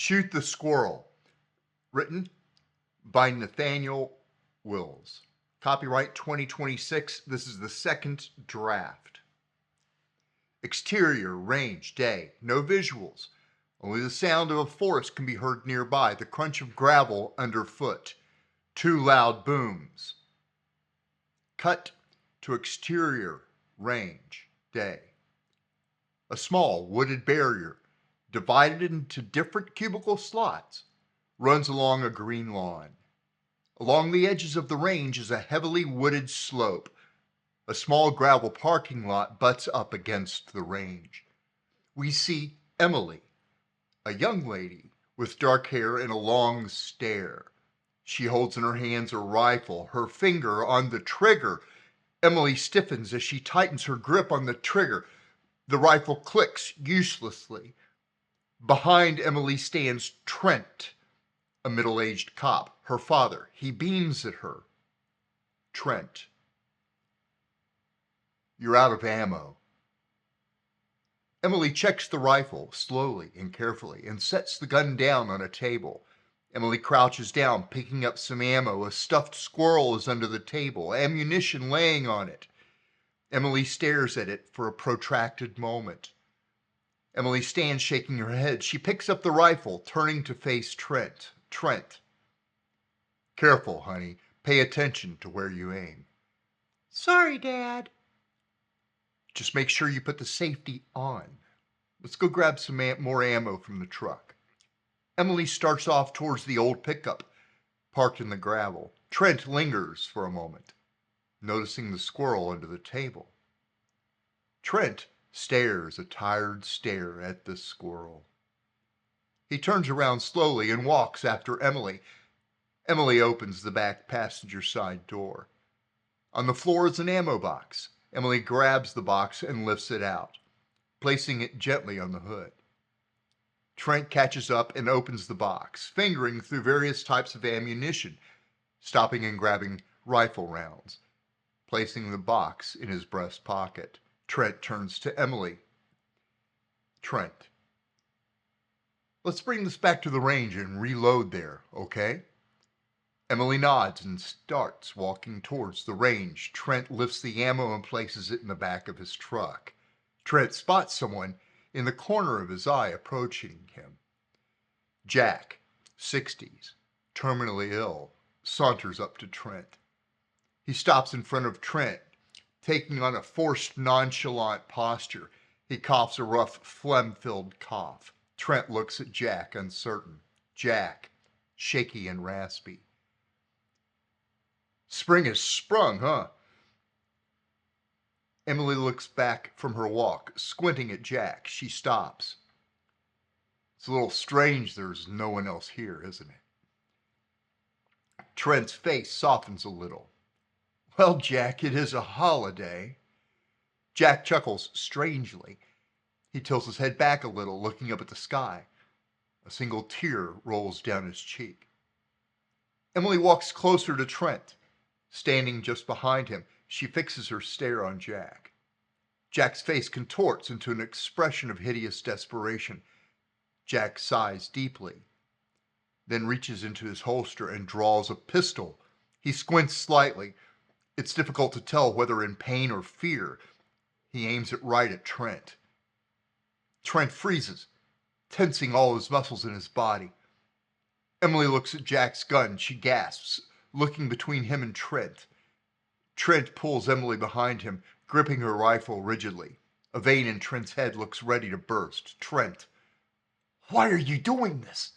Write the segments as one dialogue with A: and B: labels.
A: Shoot the Squirrel, written by Nathaniel. Copyright 2026. This is the second draft. Exterior, range, day. No visuals. Only the sound of a forest can be heard nearby, the crunch of gravel underfoot. Two loud booms. Cut to exterior, range, day. A small wooded barrier, divided into different cubicle slots, runs along a green lawn. Along the edges of the range is a heavily wooded slope. A small gravel parking lot butts up against the range. We see Emily, a young lady with dark hair and a long stare. She holds in her hands a rifle, her finger on the trigger. Emily stiffens as she tightens her grip on the trigger. The rifle clicks uselessly. Behind Emily stands Trent, a middle-aged cop, her father. He beams at her. Trent, you're out of ammo. Emily checks the rifle slowly and carefully and sets the gun down on a table. Emily crouches down, picking up some ammo. A stuffed squirrel is under the table, ammunition laying on it. Emily stares at it for a protracted moment. Emily stands shaking her head. She picks up the rifle, turning to face Trent. Trent. Careful, honey. Pay attention to where you aim.
B: Sorry, Dad.
A: Just make sure you put the safety on. Let's go grab some more ammo from the truck. Emily starts off towards the old pickup, parked in the gravel. Trent lingers for a moment, noticing the squirrel under the table. Trent stares a tired stare at the squirrel. He turns around slowly and walks after Emily. Emily opens the back passenger side door. On the floor is an ammo box. Emily grabs the box and lifts it out, placing it gently on the hood. Trent catches up and opens the box, fingering through various types of ammunition, stopping and grabbing rifle rounds, placing the box in his breast pocket. Trent turns to Emily. Trent, let's bring this back to the range and reload there, okay? Emily nods and starts walking towards the range. Trent lifts the ammo and places it in the back of his truck. Trent spots someone in the corner of his eye approaching him. Jack, 60s, terminally ill, saunters up to Trent. He stops in front of Trent, taking on a forced, nonchalant posture. He coughs a rough, phlegm-filled cough. Trent looks at Jack, uncertain. Jack, shaky and raspy. Spring has sprung, huh? Emily looks back from her walk, squinting at Jack. She stops. It's a little strange there's no one else here, isn't it? Trent's face softens a little. Well, Jack, it is a holiday. Jack chuckles strangely. He tilts his head back a little, looking up at the sky. A single tear rolls down his cheek. Emily walks closer to Trent. Standing just behind him, she fixes her stare on Jack. Jack's face contorts into an expression of hideous desperation. Jack sighs deeply, then reaches into his holster and draws a pistol. He squints slightly. It's difficult to tell whether in pain or fear. He aims it right at Trent. Trent freezes, tensing all his muscles in his body. Emily looks at Jack's gun. She gasps, looking between him and Trent. Trent pulls Emily behind him, gripping her rifle rigidly. A vein in Trent's head looks ready to burst. Trent, why are you doing this?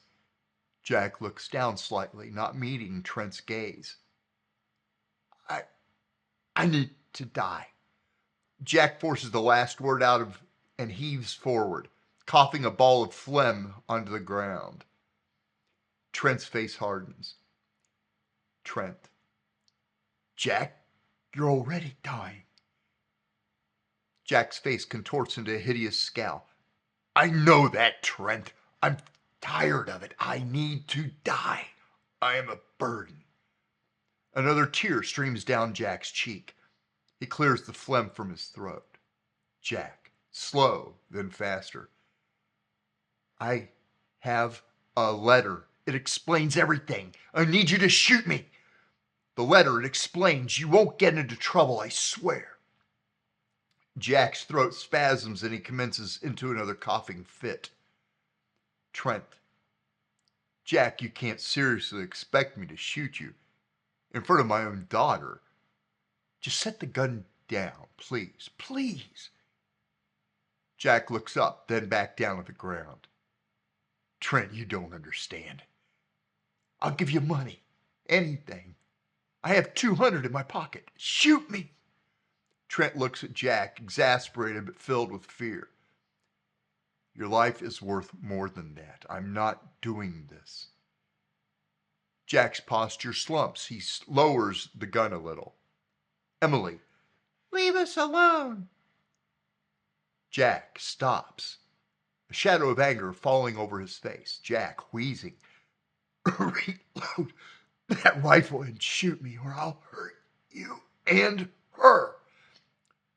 A: Jack looks down slightly, not meeting Trent's gaze. I need to die. Jack forces the last word out of and heaves forward, coughing a ball of phlegm onto the ground. Trent's face hardens. Trent, Jack, you're already dying. Jack's face contorts into a hideous scowl. I know that, Trent. I'm tired of it. I need to die. I am a burden. Another tear streams down Jack's cheek. He clears the phlegm from his throat. Jack, slow, then faster. I have A letter. It explains everything. I need you to shoot me. The letter, it explains. You won't get into trouble, I swear. Jack's throat spasms and he commences into another coughing fit. Trent. Jack, you can't seriously expect me to shoot you in front of my own daughter. Just set the gun down, please, please. Jack looks up, then back down at the ground. Trent, you don't understand. I'll give you money, anything. I have 200 in my pocket. Shoot me. Trent looks at Jack, exasperated but filled with fear. Your life is worth more than that. I'm not doing this. Jack's posture slumps. He lowers the gun a little. Emily.
B: Leave us alone.
A: Jack stops. A shadow of anger falling over his face. Jack wheezing. Reload that rifle and shoot me or I'll hurt you and her.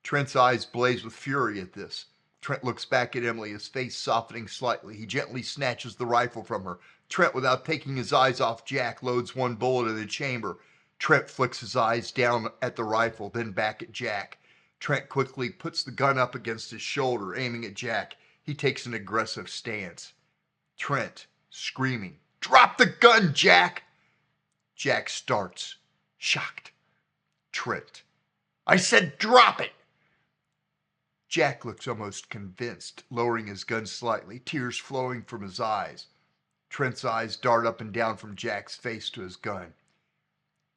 A: Trent's eyes blaze with fury at this. Trent looks back at Emily, his face softening slightly. He gently snatches the rifle from her. Trent, without taking his eyes off Jack, loads one bullet in the chamber. Trent flicks his eyes down at the rifle, then back at Jack. Trent quickly puts the gun up against his shoulder, aiming at Jack. He takes an aggressive stance. Trent, screaming, "Drop the gun, Jack!" Jack starts, shocked. Trent, I said drop it! Jack looks almost convinced, lowering his gun slightly, tears flowing from his eyes. Trent's eyes dart up and down from Jack's face to his gun.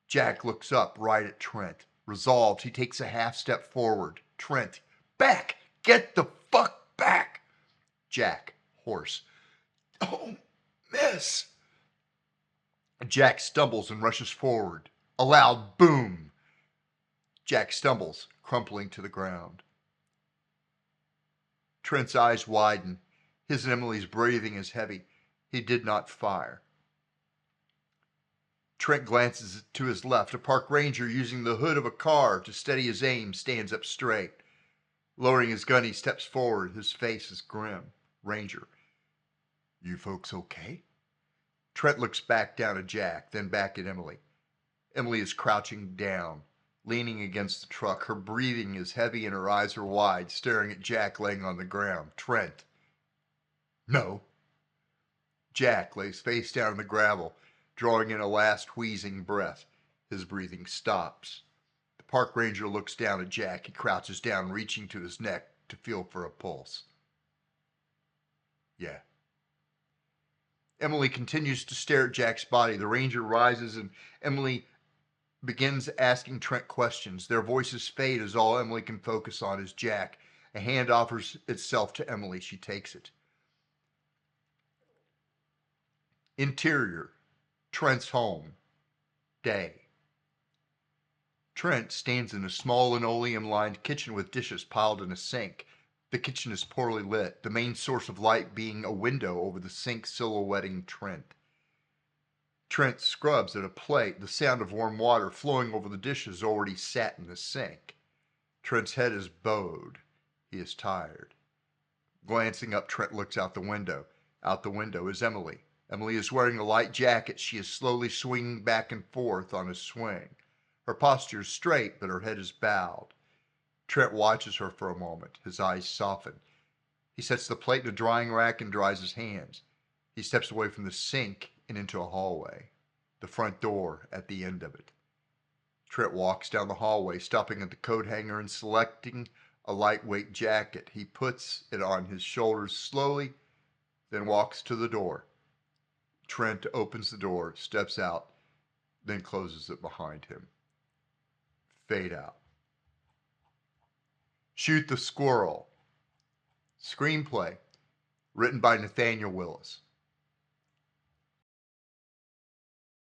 A: Jack looks up right at Trent. Resolved, he takes a half step forward. Trent, back! Get the fuck back! Jack, hoarse, "Don't miss!" Jack stumbles and rushes forward. A loud boom. Jack stumbles, crumpling to the ground. Trent's eyes widen. His and Emily's breathing is heavy. He did not fire. Trent glances to his left. A park ranger using the hood of a car to steady his aim stands up straight. Lowering his gun, he steps forward. His face is grim. Ranger, you folks okay? Trent looks back down at Jack, then back at Emily. Emily is crouching down, leaning against the truck. Her breathing is heavy and her eyes are wide, staring at Jack laying on the ground. Trent, no. Jack lays face down in the gravel, drawing in a last wheezing breath. His breathing stops. The park ranger looks down at Jack. He crouches down, reaching to his neck to feel for a pulse. Yeah. Emily continues to stare at Jack's body. The ranger rises and Emily begins asking Trent questions. Their voices fade as all Emily can focus on is Jack. A hand offers itself to Emily. She takes it. Interior, Trent's home. Day. Trent stands in a small linoleum-lined kitchen with dishes piled in a sink. The kitchen is poorly lit, the main source of light being a window over the sink silhouetting Trent. Trent scrubs at a plate, the sound of warm water flowing over the dishes already sat in the sink. Trent's head is bowed. He is tired. Glancing up, Trent looks out the window. Out the window is Emily. Emily is wearing a light jacket. She is slowly swinging back and forth on a swing. Her posture is straight, but her head is bowed. Trent watches her for a moment. His eyes soften. He sets the plate in a drying rack and dries his hands. He steps away from the sink and into a hallway. The front door at the end of it. Trent walks down the hallway, stopping at the coat hanger and selecting a lightweight jacket. He puts it on his shoulders slowly, then walks to the door. Trent opens the door, steps out, then closes it behind him. Fade out. Shoot the Squirrel. Screenplay, written by Nathaniel.